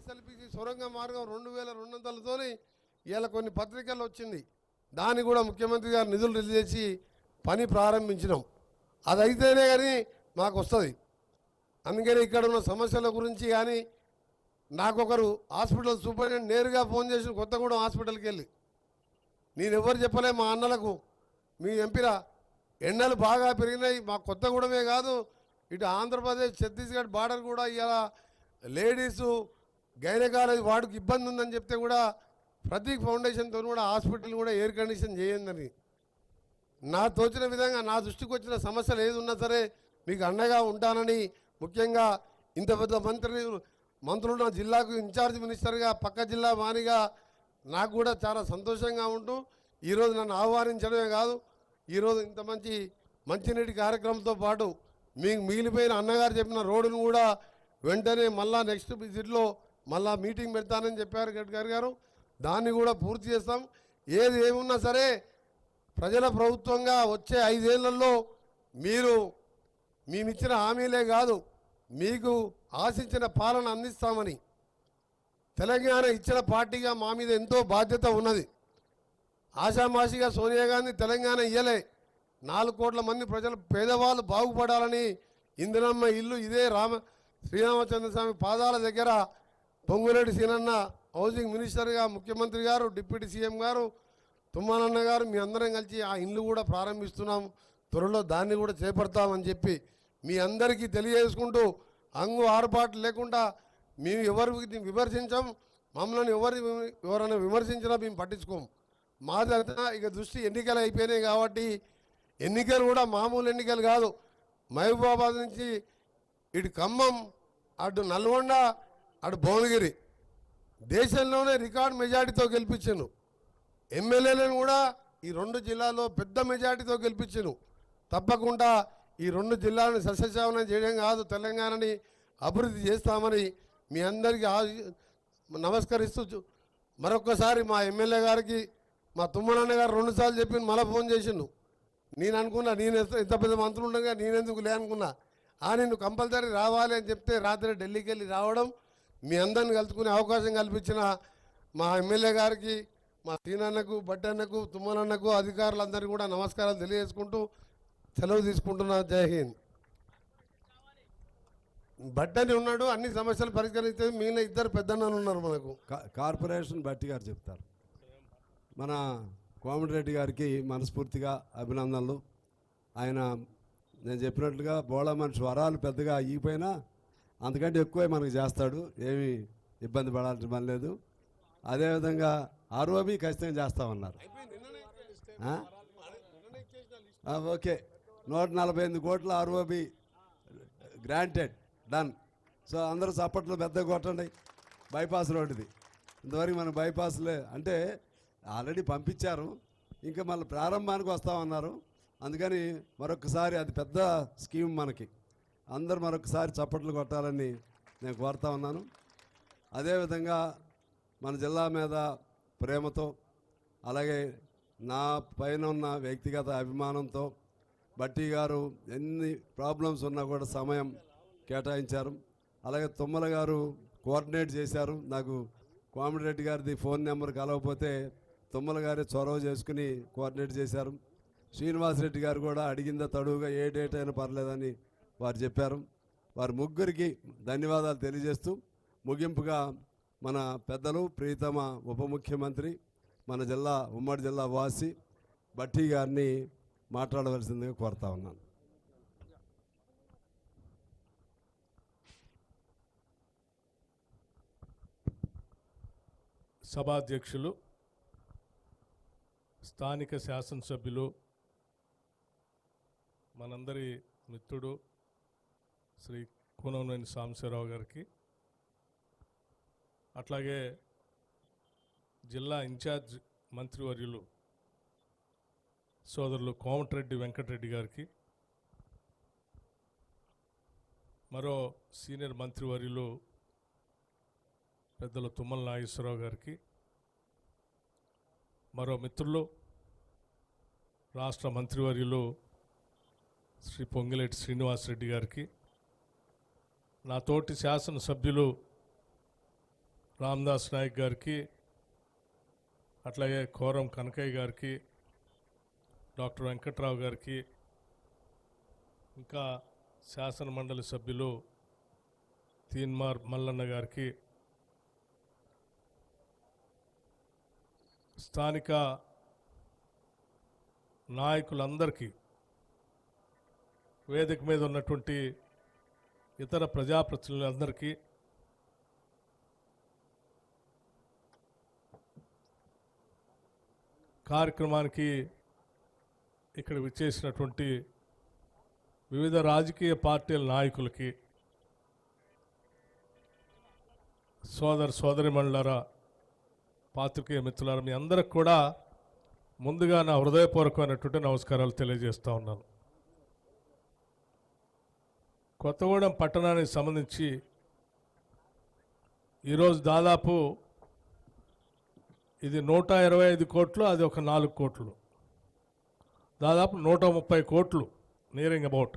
SLPC సొరంగ మార్గం 2200తోని ఇవాళ కొన్ని పత్రికల్లో వచ్చింది. దాన్ని కూడా ముఖ్యమంత్రి గారు నిధులు రిలీజ్ చేసి పని ప్రారంభించినాం. అది అయితేనే కానీ మాకు వస్తుంది. అందుకని ఇక్కడ ఉన్న సమస్యల గురించి కానీ నాకొకరు హాస్పిటల్ సూపరింటెండెంట్ నేరుగా ఫోన్ చేసిన కొత్తగూడెం హాస్పిటల్కి వెళ్ళి, నేను ఎవరు చెప్పలే మా అన్నలకు, మీ ఎంపీరా ఎండలు బాగా పెరిగినాయి, మా కొత్తగూడెమే కాదు ఇటు ఆంధ్రప్రదేశ్ ఛత్తీస్గఢ్ బార్డర్ కూడా ఇలా లేడీసు గైనకాలజీ వాడికి ఇబ్బంది ఉందని చెప్తే కూడా ప్రతీక్ ఫౌండేషన్తో కూడా హాస్పిటల్ కూడా ఎయిర్ కండిషన్ చేయందని నా తోచిన విధంగా నా దృష్టికి వచ్చిన సమస్యలు ఏది ఉన్నా సరే మీకు అండగా ఉంటానని, ముఖ్యంగా ఇంత పెద్ద మంత్రులు నా జిల్లాకు ఇన్ఛార్జ్ మినిస్టర్గా పక్క జిల్లా వాణిగా నాకు కూడా చాలా సంతోషంగా ఉంటూ ఈరోజు నన్ను ఆహ్వానించడమే కాదు, ఈరోజు ఇంత మంచినీటి కార్యక్రమంతో పాటు మీకు మిగిలిపోయిన అన్నగారు చెప్పిన రోడ్డును కూడా వెంటనే మళ్ళా నెక్స్ట్ విజిట్లో మళ్ళా మీటింగ్ పెడతానని చెప్పారు గడ్కరీ గారు. దాన్ని కూడా పూర్తి చేస్తాం. ఏది ఏమున్నా సరే ప్రజల ప్రభుత్వంగా వచ్చే 5 ఏళ్లలో మేమిచ్చిన హామీలే కాదు, మీకు ఆశించిన పాలన అందిస్తామని తెలంగాణ ఇచ్చిన పార్టీగా మా మీద ఎంతో బాధ్యత ఉన్నది. ఆషామాషిగా సోనియా గాంధీ తెలంగాణ ఇయ్యలే. 4 కోట్ల మంది ప్రజలు పేదవాళ్ళు బాగుపడాలని ఇందిరమ్మ ఇల్లు ఇదే శ్రీరామచంద్రస్వామి పాదాల దగ్గర పొంగులేటి సీనన్న హౌసింగ్ మినిస్టర్గా, ముఖ్యమంత్రి గారు, డిప్యూటీ సీఎం గారు, తుమ్మలన్న గారు మీ అందరం కలిసి ఆ ఇల్లు కూడా ప్రారంభిస్తున్నాం. త్వరలో దాన్ని కూడా చేపడతామని చెప్పి మీ అందరికీ తెలియజేసుకుంటూ అంగు ఆర్పాటు లేకుండా మేము ఎవరికి విమర్శించాం. మమ్మల్ని ఎవరైనా విమర్శించినా మేము పట్టించుకోము. మాదంతా ఇక దృష్టి ఎన్నికలు అయిపోయినాయి కాబట్టి ఎన్నికలు కూడా మామూలు ఎన్నికలు కాదు. మహబూబాబాద్ నుంచి ఇటు ఖమ్మం, అటు నల్గొండ, అటు భువనగిరి దేశంలోనే రికార్డు మెజార్టీతో గెలిపించాను. ఎమ్మెల్యేలను కూడా ఈ 2 జిల్లాల్లో పెద్ద మెజార్టీతో గెలిపించాను. తప్పకుండా ఈ 2 జిల్లాలను సస్యశ్యామలం చేయడం కాదు, తెలంగాణని అభివృద్ధి చేస్తామని మీ అందరికీ నమస్కరిస్తూ మరొక్కసారి మా ఎమ్మెల్యే గారికి, మా తుమ్మలన్న గారు 2 సార్లు చెప్పి మళ్ళీ ఫోన్ చేసిండు. నేను అనుకున్నా నేను ఎంత పెద్ద మంత్రులు ఉండగా నేనెందుకు అనుకున్నా. నేను కంపల్సరీ రావాలి అని చెప్తే రాత్రి ఢిల్లీకి వెళ్ళి రావడం, మీ అందరిని కలుసుకునే అవకాశం కల్పించిన మా ఎమ్మెల్యే గారికి, మా సీనన్నకు, బట్టన్నకు, తుమ్మలన్నకు, అధికారులందరికీ కూడా నమస్కారాలు తెలియజేసుకుంటూ సెలవు తీసుకుంటున్నా. జై హింద్. బట్టని ఉన్నాడు, అన్ని సమస్యలు పరిష్కరిస్తే మిగిలిన 2 పెద్దన్నలు ఉన్నారు మనకు. కార్పొరేషన్ బట్టి గారు చెప్తారు. మన కోమటిరెడ్డి గారికి మనస్ఫూర్తిగా అభినందనలు. ఆయన నేను చెప్పినట్లుగా బోళ మనిషి వరాలు పెద్దగా అయ్యిపోయినా అంతకంటే ఎక్కువే మనకు చేస్తాడు, ఏమీ ఇబ్బంది పడాల్సిన పని లేదు. అదేవిధంగా ఆర్ఓబి ఖచ్చితంగా చేస్తామన్నారు. ఓకే, 148 కోట్ల ఆర్ఓబి గ్రాంటెడ్, డన్. సో అందరూ చప్పట్లు పెద్దగా కొట్టండి. బైపాస్ రోడ్డుది ఇంతవరకు మన బైపాస్లే అంటే ఆల్రెడీ పంపించారు, ఇంకా మళ్ళీ ప్రారంభానికి వస్తామన్నారు. అందుకని మరొకసారి అది పెద్ద స్కీమ్ మనకి. అందరు మరొకసారి చప్పట్లు కొట్టాలని నేను కోరుతా ఉన్నాను. అదేవిధంగా మన జిల్లా మీద ప్రేమతో, అలాగే నా పైన ఉన్న వ్యక్తిగత అభిమానంతో బట్టి గారు ఎన్ని ప్రాబ్లమ్స్ ఉన్నా కూడా సమయం కేటాయించారు. అలాగే తుమ్మల గారు కోఆర్డినేట్ చేశారు. నాకు కోమటిరెడ్డి గారిది ఫోన్ నెంబర్ కలవకపోతే తుమ్మల గారే చొరవ చేసుకుని కోఆర్డినేట్ చేశారు. శ్రీనివాసరెడ్డి గారు కూడా అడిగిందా తడువుగా ఏ డేట్ అయినా పర్లేదని వారు చెప్పారు. వారి ముగ్గురికి ధన్యవాదాలు తెలియజేస్తూ ముగింపుగా మన పెద్దలు ప్రీతమ ఉప ముఖ్యమంత్రి, మన జిల్లా ఉమ్మడి జిల్లా వాసి బట్టి గారిని మాట్లాడవలసిందిగా కోరుతా ఉన్నాను. సభాధ్యక్షులు, స్థానిక శాసనసభ్యులు, మనందరి మిత్రుడు శ్రీ కూనంనేని సాంబశివరావు గారికి, అట్లాగే జిల్లా ఇన్ఛార్జ్ మంత్రివర్యులు సోదరులు కోమటిరెడ్డి వెంకటరెడ్డి గారికి, మరో సీనియర్ మంత్రివర్యులు పెద్దలు తుమ్మల నాగేశ్వరరావు గారికి, మరో మిత్రులు రాష్ట్ర మంత్రివర్యులు శ్రీ పొంగిలేటి శ్రీనివాసరెడ్డి గారికి, నా తోటి శాసనసభ్యులు రామదాస్ నాయక్ గారికి, అట్లాగే కోరం కనకయ్య గారికి, డాక్టర్ వెంకట్రావు గారికి, ఇంకా శాసన మండలి సభ్యులు తీన్మార్ మల్లన్న గారికి, స్థానిక నాయకులందరికీ, వేదిక మీద ఉన్నటువంటి ఇతర ప్రజాప్రతినిధులందరికీ, కార్యక్రమానికి ఇక్కడ విచ్చేసినటువంటి వివిధ రాజకీయ పార్టీల నాయకులకి, సోదరిమణులారా, పాత్రికేయ మిత్రులారా, మీ అందరికి కూడా ముందుగా నా హృదయపూర్వకమైనటువంటి నమస్కారాలు తెలియజేస్తూ ఉన్నాను. కొత్తగూడెం పట్టణానికి సంబంధించి ఈరోజు దాదాపు ఇది 125 కోట్లు, అది ఒక 4 కోట్లు, దాదాపు 130 కోట్లు, నియరింగ్ అబౌట్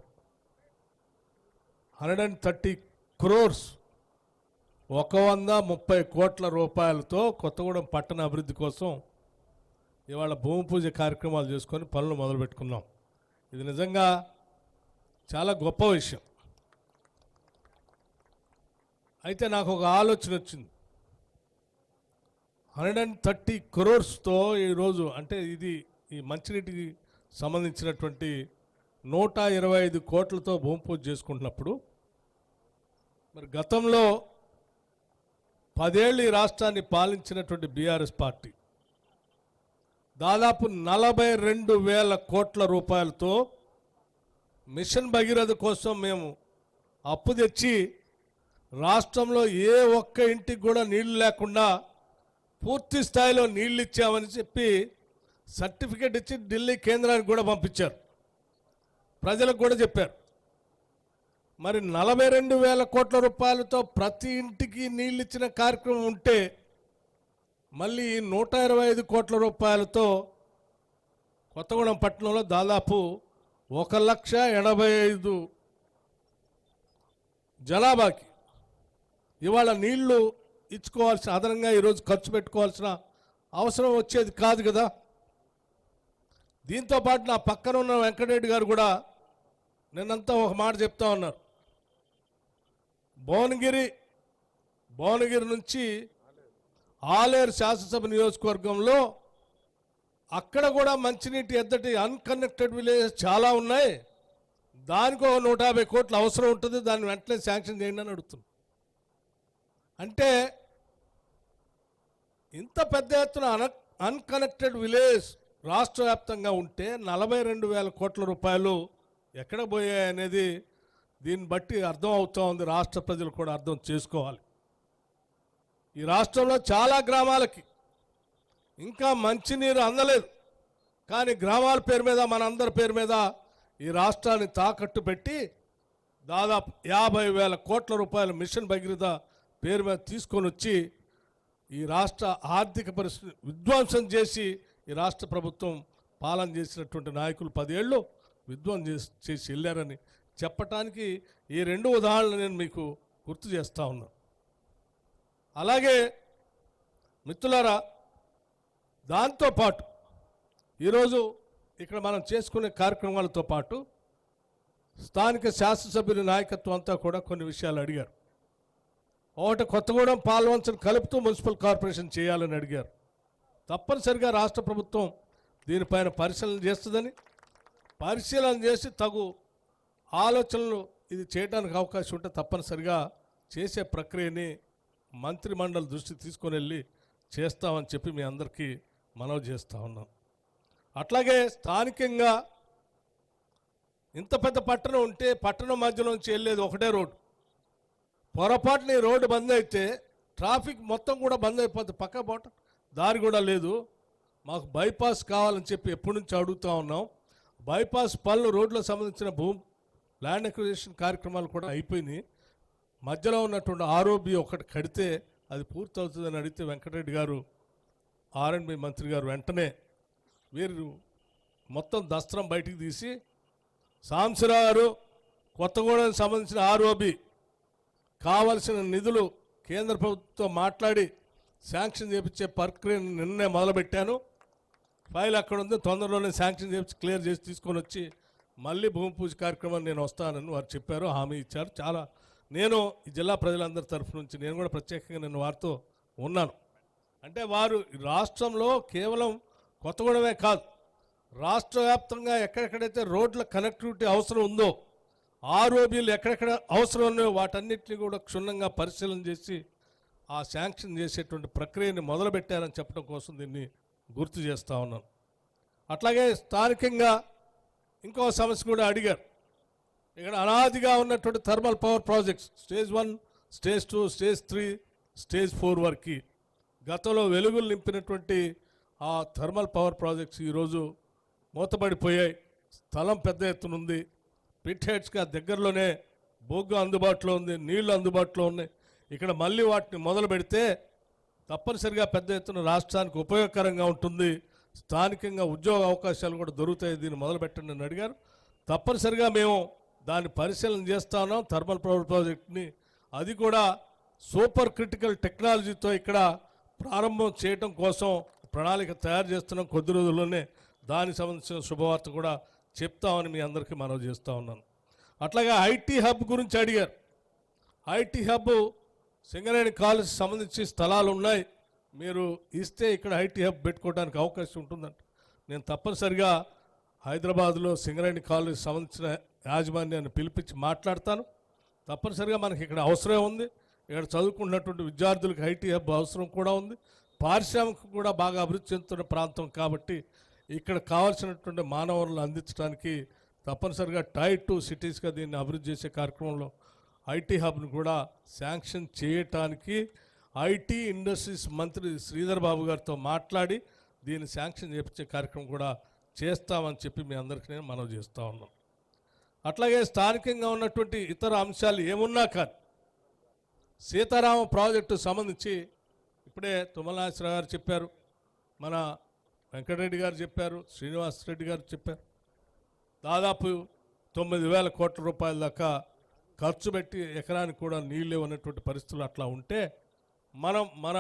130 crores, 130 కోట్ల రూపాయలతో కొత్తగూడెం పట్టణ అభివృద్ధి కోసం ఇవాళ భూమి పూజ కార్యక్రమాలు చేసుకొని పనులు మొదలుపెట్టుకున్నాం. ఇది నిజంగా చాలా గొప్ప విషయం. అయితే నాకు ఒక ఆలోచన వచ్చింది. 130 crores ఈరోజు అంటే ఇది ఈ మంచినీటికి సంబంధించినటువంటి 125 కోట్లతో భూమి పూజ చేసుకుంటున్నప్పుడు, మరి గతంలో 10 ఏళ్ళు ఈ రాష్ట్రాన్ని పాలించినటువంటి బీఆర్ఎస్ పార్టీ దాదాపు 42,000 కోట్ల రూపాయలతో మిషన్ భగీరథ కోసం మేము అప్పు తెచ్చి రాష్ట్రంలో ఏ ఒక్క ఇంటికి కూడా నీళ్లు లేకుండా పూర్తి స్థాయిలో నీళ్ళు ఇచ్చామని చెప్పి సర్టిఫికేట్ ఇచ్చి ఢిల్లీ కేంద్రానికి కూడా పంపించారు, ప్రజలకు కూడా చెప్పారు. మరి 42,000 కోట్ల రూపాయలతో ప్రతి ఇంటికి నీళ్ళు ఇచ్చిన కార్యక్రమం ఉంటే, మళ్ళీ 125 కోట్ల రూపాయలతో కొత్తగూడెం పట్టణంలో దాదాపు 1,85,000 జనాభాకి ఇవాళ నీళ్లు ఇచ్చుకోవాల్సిన, అదనంగా ఈరోజు ఖర్చు పెట్టుకోవాల్సిన అవసరం వచ్చేది కాదు కదా. దీంతోపాటు నా పక్కన ఉన్న వెంకటరెడ్డి గారు కూడా నిన్నంతా ఒక మాట చెప్తా ఉన్నారు. భువనగిరి నుంచి ఆలేరు శాసనసభ నియోజకవర్గంలో అక్కడ కూడా మంచినీటి ఎద్దటి అన్కనెక్టెడ్ విలేజెస్ చాలా ఉన్నాయి, దానికి ఒక 150 కోట్లు అవసరం ఉంటుంది, దాన్ని వెంటనే శాంక్షన్ చేయండి అని అడుగుతుంది. అంటే ఇంత పెద్ద ఎత్తున అన్కనెక్టెడ్ విలేజ్ రాష్ట్ర వ్యాప్తంగా ఉంటే 42,000 కోట్ల రూపాయలు ఎక్కడ పోయాయి అనేది దీన్ని బట్టి అర్థం అవుతూ ఉంది. రాష్ట్ర ప్రజలు కూడా అర్థం చేసుకోవాలి. ఈ రాష్ట్రంలో చాలా గ్రామాలకి ఇంకా మంచినీరు అందలేదు, కానీ గ్రామాల పేరు మీద, మనందరి పేరు మీద ఈ రాష్ట్రాన్ని తాకట్టు పెట్టి దాదాపు 50,000 కోట్ల రూపాయల మిషన్ భగీరథ పేరు మీద తీసుకొని వచ్చి ఈ రాష్ట్ర ఆర్థిక పరిస్థితి విధ్వంసం చేసి ఈ రాష్ట్ర ప్రభుత్వం పాలన చేసినటువంటి నాయకులు 10 ఏళ్ళు విధ్వంసం చేసి వెళ్ళారని చెప్పటానికి ఈ 2 ఉదాహరణలు నేను మీకు గుర్తు చేస్తూ ఉన్నాను. అలాగే మిత్రులారా, దాంతోపాటు ఈరోజు ఇక్కడ మనం చేసుకునే కార్యక్రమాలతో పాటు స్థానిక శాసనసభ్యుల నాయకత్వం అంతా కూడా కొన్ని విషయాలు అడిగారు. ఒకటి, కొత్తగూడెం పాల్వంచను కలుపుతూ మున్సిపల్ కార్పొరేషన్ చేయాలని అడిగారు. తప్పనిసరిగా రాష్ట్ర ప్రభుత్వం దీనిపైన పరిశీలన చేస్తుందని, పరిశీలన చేసి తగు ఆలోచనలు ఇది చేయడానికి అవకాశం ఉంటే తప్పనిసరిగా చేసే ప్రక్రియని మంత్రి మండలి దృష్టికి తీసుకొని వెళ్ళి చేస్తామని చెప్పి మీ అందరికీ మనవి చేస్తూ ఉన్నాం. అట్లాగే స్థానికంగా ఇంత పెద్ద పట్టణం ఉంటే పట్టణం మధ్యలోంచి వెళ్ళేది ఒకటే రోడ్డు, పొరపాటుని రోడ్డు బంద్ అయితే ట్రాఫిక్ మొత్తం కూడా బంద్ అయిపోతుంది, పక్క పోవటం దారి కూడా లేదు. మాకు బైపాస్ కావాలని చెప్పి ఎప్పటి నుంచి అడుగుతూ ఉన్నాం. బైపాస్ పనులు, రోడ్లకు సంబంధించిన ల్యాండ్ అక్విజిషన్ కార్యక్రమాలు కూడా అయిపోయినాయి. మధ్యలో ఉన్నటువంటి ఆర్ఓబి ఒకటి కడితే అది పూర్తవుతుందని అడిగితే వెంకటరెడ్డి గారు, R&B మంత్రి గారు వెంటనే వీరు మొత్తం దస్త్రం బయటికి తీసి సాంబశివరావు గారు కొత్తగూడెం సంబంధించిన ఆర్ఓబి కావలసిన నిధులు కేంద్ర ప్రభుత్వంతో మాట్లాడి శాంక్షన్ చేయించే ప్రక్రియను నిన్నే మొదలుపెట్టాను. ఫైల్ అక్కడ ఉంది, తొందరలోనే శాంక్షన్ చేయించి క్లియర్ చేసి తీసుకొని వచ్చి మళ్ళీ భూమి పూజ కార్యక్రమాన్ని నేను వస్తానని వారు చెప్పారు, హామీ ఇచ్చారు. చాలా నేను ఈ జిల్లా ప్రజలందరి తరఫు నుంచి నేను కూడా ప్రత్యేకంగా నేను వారితో ఉన్నాను. అంటే వారు రాష్ట్రంలో కేవలం కొత్తగూడమే కాదు, రాష్ట్ర వ్యాప్తంగా ఎక్కడెక్కడైతే రోడ్ల కనెక్టివిటీ అవసరం ఉందో, ఆర్ఓబీలు ఎక్కడెక్కడ అవసరం ఉన్నాయో వాటన్నిటిని కూడా క్షుణ్ణంగా పరిశీలన చేసి ఆ శాంక్షన్ చేసేటువంటి ప్రక్రియని మొదలుపెట్టారని చెప్పడం కోసం దీన్ని గుర్తు చేస్తూ ఉన్నాను. అట్లాగే స్థానికంగా ఇంకో సమస్య కూడా అడిగారు. ఇక్కడ అనాదిగా ఉన్నటువంటి thermal power projects stage 1, stage 2, stage 3, stage 4 వరకు గతంలో వెలుగులు నింపినటువంటి ఆ థర్మల్ పవర్ ప్రాజెక్ట్స్ ఈరోజు మూతపడిపోయాయి. స్థలం పెద్ద ఎత్తున ఉంది, పిట్ హెడ్స్గా దగ్గరలోనే బొగ్గు అందుబాటులో ఉంది, నీళ్లు అందుబాటులో ఉన్నాయి. ఇక్కడ మళ్ళీ వాటిని మొదలు పెడితే తప్పనిసరిగా పెద్ద ఎత్తున రాష్ట్రానికి ఉపయోగకరంగా ఉంటుంది, స్థానికంగా ఉద్యోగ అవకాశాలు కూడా దొరుకుతాయి, దీన్ని మొదలు పెట్టండి అని అడిగారు. తప్పనిసరిగా మేము దాన్ని పరిశీలన చేస్తా ఉన్నాం. థర్మల్ పవర్ ప్రాజెక్ట్ని అది కూడా సూపర్ క్రిటికల్ టెక్నాలజీతో ఇక్కడ ప్రారంభం చేయడం కోసం ప్రణాళిక తయారు చేస్తున్నాం. కొద్ది రోజుల్లోనే దానికి సంబంధించిన శుభవార్త కూడా చెప్తామని మీ అందరికీ మనవి చేస్తూ ఉన్నాను. అట్లాగే ఐటీ హబ్ గురించి అడిగారు. ఐటీ హబ్ సింగరేణి కాలేజ్ సంబంధించి స్థలాలు ఉన్నాయి, మీరు ఇస్తే ఇక్కడ ఐటీ హబ్ పెట్టుకోవడానికి అవకాశం ఉంటుందంట. నేను తప్పనిసరిగా హైదరాబాద్లో సింగరేణి కాలేజ్ సంబంధించిన యాజమాన్యాన్ని పిలిపించి మాట్లాడతాను. తప్పనిసరిగా మనకి ఇక్కడ అవసరం ఉంది, ఇక్కడ చదువుకున్నటువంటి విద్యార్థులకు ఐటీ హబ్ అవసరం కూడా ఉంది. పారిశ్రామిక కూడా బాగా అభివృద్ధి చెందుతున్న ప్రాంతం కాబట్టి ఇక్కడ కావాల్సినటువంటి మానవ వనరులు అందించడానికి తప్పనిసరిగా టైర్ 2 సిటీస్గా దీన్ని అభివృద్ధి చేసే కార్యక్రమంలో ఐటీ హబ్ను కూడా శాంక్షన్ చేయటానికి ఐటీ ఇండస్ట్రీస్ మంత్రి శ్రీధర్ బాబు గారితో మాట్లాడి దీన్ని శాంక్షన్ చేయించే కార్యక్రమం కూడా చేస్తామని చెప్పి మీ అందరికీ నేను మనవి చేస్తూ ఉన్నాను. అట్లాగే స్థానికంగా ఉన్నటువంటి ఇతర అంశాలు ఏమున్నా కానీ సీతారామ ప్రాజెక్టు సంబంధించి ఇప్పుడే తుమ్మల నాగేశ్వరరావు గారు చెప్పారు, మన వెంకటరెడ్డి గారు చెప్పారు, శ్రీనివాసరెడ్డి గారు చెప్పారు. దాదాపు 9,000 కోట్ల రూపాయల దాకా ఖర్చు పెట్టి ఎకరానికి కూడా నీళ్ళు ఇవ్వనటువంటి పరిస్థితులు అట్లా ఉంటే మన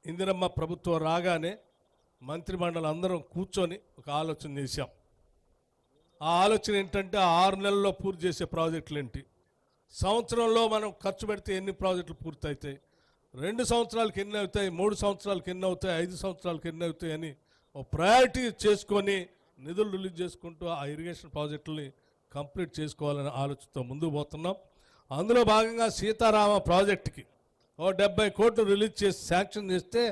ఇందిరమ్మ ప్రభుత్వం రాగానే మంత్రిమండలి అందరం కూర్చొని ఒక ఆలోచన చేశాం. ఆ ఆలోచన ఏంటంటే 6 నెలల్లో పూర్తి చేసే ప్రాజెక్టులు ఏంటి, సంవత్సరంలో మనం ఖర్చు పెడితే ఎన్ని ప్రాజెక్టులు పూర్తవుతాయి, 2 సంవత్సరాలకి ఎన్ని అవుతాయి, 3 సంవత్సరాలకి ఎన్ని అవుతాయి, 5 సంవత్సరాలకి ఎన్ని అవుతాయి అని ఒక ప్రయారిటీ చేసుకొని నిధులు రిలీజ్ చేసుకుంటూ ఆ ఇరిగేషన్ ప్రాజెక్టుల్ని కంప్లీట్ చేసుకోవాలనే ఆలోచనతో ముందుకు పోతున్నాం. అందులో భాగంగా సీతారామ ప్రాజెక్టుకి 70 కోట్లు రిలీజ్ చేసి శాంక్షన్ చేస్తే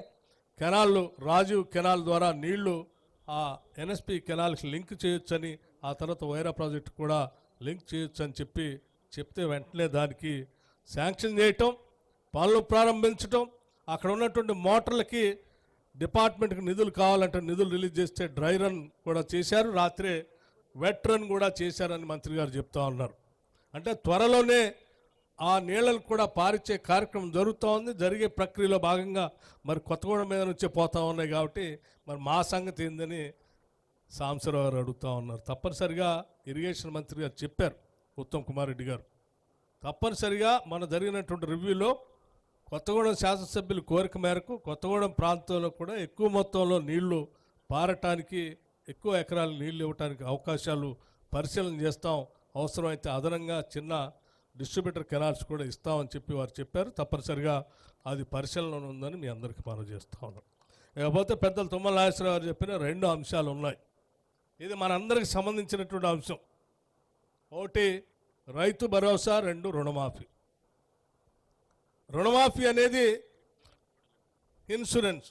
కెనాళ్ళు రాజీవ్ కెనాల్ ద్వారా నీళ్లు ఆ ఎన్ఎస్పి కెనాల్కి లింక్ చేయొచ్చని, ఆ తర్వాత వైరా ప్రాజెక్టు కూడా లింక్ చేయొచ్చు అని చెప్తే వెంటనే దానికి శాంక్షన్ చేయటం, పనులు ప్రారంభించటం, అక్కడ ఉన్నటువంటి మోటార్లకి డిపార్ట్మెంట్కి నిధులు కావాలంటే నిధులు రిలీజ్ చేస్తే డ్రై రన్ కూడా చేశారు, రాత్రే వెట్ రన్ కూడా చేశారని మంత్రి గారు చెప్తా ఉన్నారు. అంటే త్వరలోనే ఆ నీళ్ళను కూడా పారిచ్చే కార్యక్రమం జరుగుతూ ఉంది. జరిగే ప్రక్రియలో భాగంగా మరి కొత్తగూడెం మీద నుంచే పోతా ఉన్నాయి కాబట్టి మరి మా సంగతి ఏందని సాంబశివరావు గారు అడుగుతూ ఉన్నారు. తప్పనిసరిగా ఇరిగేషన్ మంత్రి గారు చెప్పారు, ఉత్తమ్ కుమార్ రెడ్డి గారు, తప్పనిసరిగా మన జరిగినటువంటి రివ్యూలో కొత్తగూడెం శాసనసభ్యుల కోరిక మేరకు కొత్తగూడెం ప్రాంతంలో కూడా ఎక్కువ మొత్తంలో నీళ్లు పారటానికి, ఎక్కువ ఎకరాలు నీళ్లు ఇవ్వడానికి అవకాశాలు పరిశీలన చేస్తాం, అవసరమైతే అదనంగా చిన్న డిస్ట్రిబ్యూటర్ కెనాల్స్ కూడా ఇస్తామని చెప్పి వారు చెప్పారు. తప్పనిసరిగా అది పరిశీలనలో ఉందని మీ అందరికీ మనం చేస్తూ ఉన్నాం. ఇకపోతే పెద్దలు తుమ్మల నాగేశ్వరరావు గారు చెప్పిన 2 అంశాలు ఉన్నాయి. ఇది మనందరికి సంబంధించినటువంటి అంశం. ఒకటి రైతు భరోసా, 2 రుణమాఫీ. రుణమాఫీ అనేది ఇన్సూరెన్స్,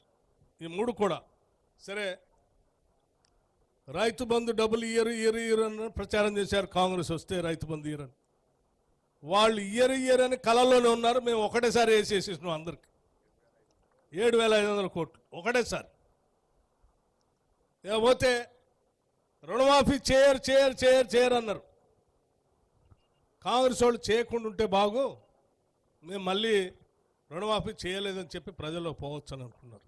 ఈ 3 కూడా సరే. రైతు బంధు డబ్బులు ఇయర్ అని ప్రచారం చేశారు, కాంగ్రెస్ వస్తే రైతు బంధు ఇయర్ అని. వాళ్ళు ఇయర్ అని కళల్లోనే ఉన్నారు. మేము ఒకటేసారి వేసేసేసినాం అందరికి 7,500 కోట్లు ఒకటేసారి. ఇకపోతే రుణమాఫీ చేయరు అన్నారు. కాంగ్రెస్ వాళ్ళు చేయకుండా ఉంటే బాగు, మేము మళ్ళీ రుణమాఫీ చేయలేదని చెప్పి ప్రజల్లో పోవచ్చు అని అనుకున్నారు.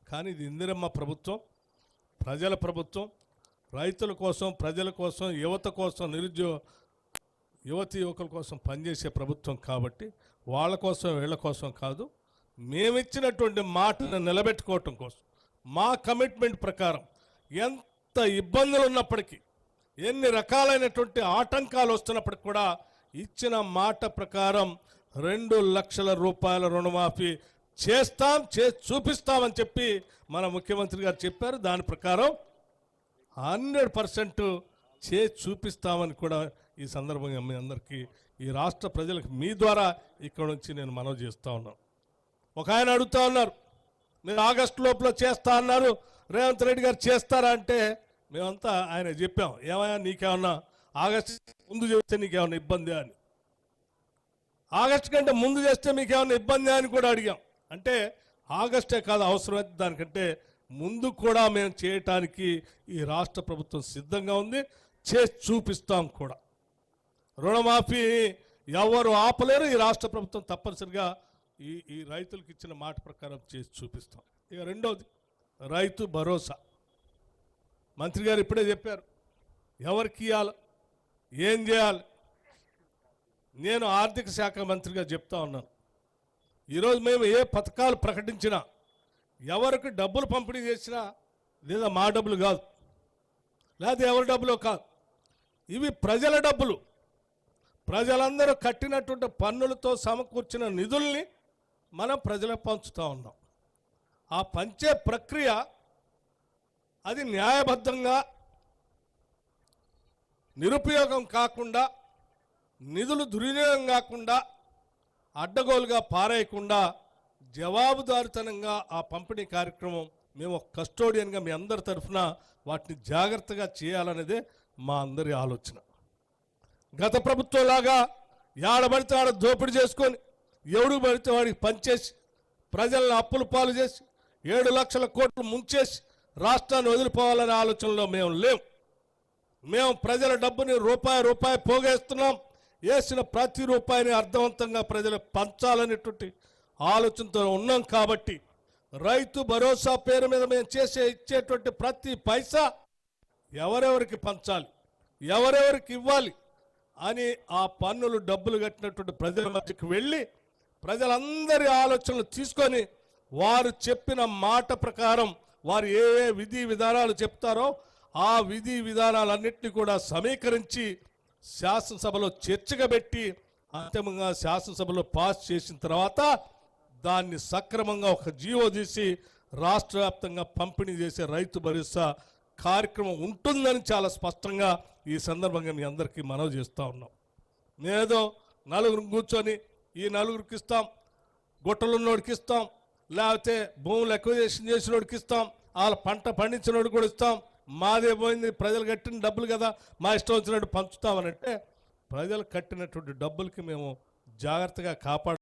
కానీ ఇది ఇందిరమ్మ ప్రభుత్వం, ప్రజల ప్రభుత్వం, రైతుల కోసం, ప్రజల కోసం, యువత కోసం, నిరుద్యోగ యువతి యువకుల కోసం పనిచేసే ప్రభుత్వం కాబట్టి వాళ్ళ కోసం వీళ్ళ కోసం కాదు, మేమిచ్చినటువంటి మాటను నిలబెట్టుకోవటం కోసం, మా కమిట్మెంట్ ప్రకారం ఎంత ఇబ్బందులు ఉన్నప్పటికీ, ఎన్ని రకాలైనటువంటి ఆటంకాలు వస్తున్నప్పటికి కూడా ఇచ్చిన మాట ప్రకారం 2 లక్షల రూపాయల రుణమాఫీ చేస్తాం, చూపిస్తామని చెప్పి మన ముఖ్యమంత్రి గారు చెప్పారు. దాని ప్రకారం 100% చూపిస్తామని కూడా ఈ సందర్భంగా మీ అందరికీ, ఈ రాష్ట్ర ప్రజలకు మీ ద్వారా ఇక్కడ నుంచి నేను మనవి చేస్తూ ఉన్నాను. ఒక ఆయన అడుగుతూ ఉన్నారు, మీరు ఆగస్టు లోపల చేస్తా అన్నారు, రేవంత్ రెడ్డి గారు చేస్తారా అంటే మేమంతా ఆయన చెప్పాం, ఏమయ్యా నీకేమన్నా ఆగస్టు ముందు చేస్తే నీకేమన్నా ఇబ్బంది అని, ఆగస్టు కంటే ముందు చేస్తే మీకేమన్నా ఇబ్బంది అని కూడా అడిగాం. అంటే ఆగస్టే కాదు, అవసరమైతే దానికంటే ముందు కూడా మేము చేయటానికి ఈ రాష్ట్ర ప్రభుత్వం సిద్ధంగా ఉంది, చేసి చూపిస్తాం కూడా. రుణమాఫీ ఎవరు ఆపలేరు, ఈ రాష్ట్ర ప్రభుత్వం తప్పనిసరిగా ఈ రైతులకు ఇచ్చిన మాట ప్రకారం చేసి చూపిస్తాం. ఇక రెండవది రైతు భరోసా. మంత్రి గారు ఇప్పుడే చెప్పారు ఎవరికి ఇవ్వాలి, ఏం చేయాలి. నేను ఆర్థిక శాఖ మంత్రిగా చెప్తా ఉన్నాను, ఈరోజు మేము ఏ పథకాలు ప్రకటించినా, ఎవరికి డబ్బులు పంపిణీ చేసినా, లేదా మా డబ్బులు కాదు, లేదా ఎవరి డబ్బులో కాదు, ఇవి ప్రజల డబ్బులు. ప్రజలందరూ కట్టినటువంటి పన్నులతో సమకూర్చిన నిధుల్ని మనం ప్రజలకు పంచుతూ ఉన్నాం. ఆ పంచే ప్రక్రియ అది న్యాయబద్ధంగా, నిరుపయోగం కాకుండా, నిధులు దుర్వినియోగం కాకుండా, అడ్డగోలుగా పారేయకుండా జవాబుదారితనంగా ఆ పంపిణీ కార్యక్రమం మేము ఒక కస్టోడియన్గా మీ అందరి తరఫున వాటిని జాగ్రత్తగా చేయాలనేదే మా అందరి ఆలోచన. గత ప్రభుత్వంలాగా ఏడబడితే ఆడ దోపిడీ చేసుకొని ఎవడు పడితే వాడికి పనిచేసి ప్రజలను అప్పుల పాలు చేసి 7 లక్షల కోట్లు ముంచేసి రాష్ట్రాన్ని వదిలిపోవాలనే ఆలోచనలో మేము లేవు. మేము ప్రజల డబ్బుని రూపాయి పోగేస్తున్నాం, వేసిన ప్రతి రూపాయిని అర్థవంతంగా ప్రజలకు పంచాలనేటువంటి ఆలోచనతో ఉన్నాం. కాబట్టి రైతు భరోసా పేరు మీద మేము ఇచ్చేటువంటి ప్రతి పైసా ఎవరెవరికి పంచాలి, ఎవరెవరికి ఇవ్వాలి అని ఆ పన్నులు డబ్బులు కట్టినటువంటి ప్రజల మధ్యకు వెళ్ళి ప్రజలందరి ఆలోచనలు తీసుకొని వారు చెప్పిన మాట ప్రకారం వారు ఏ విధి విధానాలు చెప్తారో ఆ విధి విధానాలన్నింటినీ కూడా సమీకరించి శాసనసభలో చర్చగా పెట్టి అంతిమంగా శాసనసభలో పాస్ చేసిన తర్వాత దాన్ని సక్రమంగా ఒక జీవో తీసి రాష్ట్ర వ్యాప్తంగా పంపిణీ చేసే రైతు భరోసా కార్యక్రమం ఉంటుందని చాలా స్పష్టంగా ఈ సందర్భంగా మీ అందరికీ మనవి చేస్తూ ఉన్నాం. నేనేదో నలుగురు కూర్చొని ఈ నలుగురికి ఇస్తాం, గుట్టలున్నోడికి ఇస్తాం, లేకపోతే భూములు ఎక్విజిషన్ చేసినోడికి ఇస్తాం, వాళ్ళ పంట పండించినోడికి కూడా ఇస్తాం, మాదే పోయింది ప్రజలు కట్టిన డబ్బులు కదా మా ఇష్టం వచ్చినట్టు పంచుతామనంటే ప్రజలు కట్టినటువంటి డబ్బులకి మేము జాగ్రత్తగా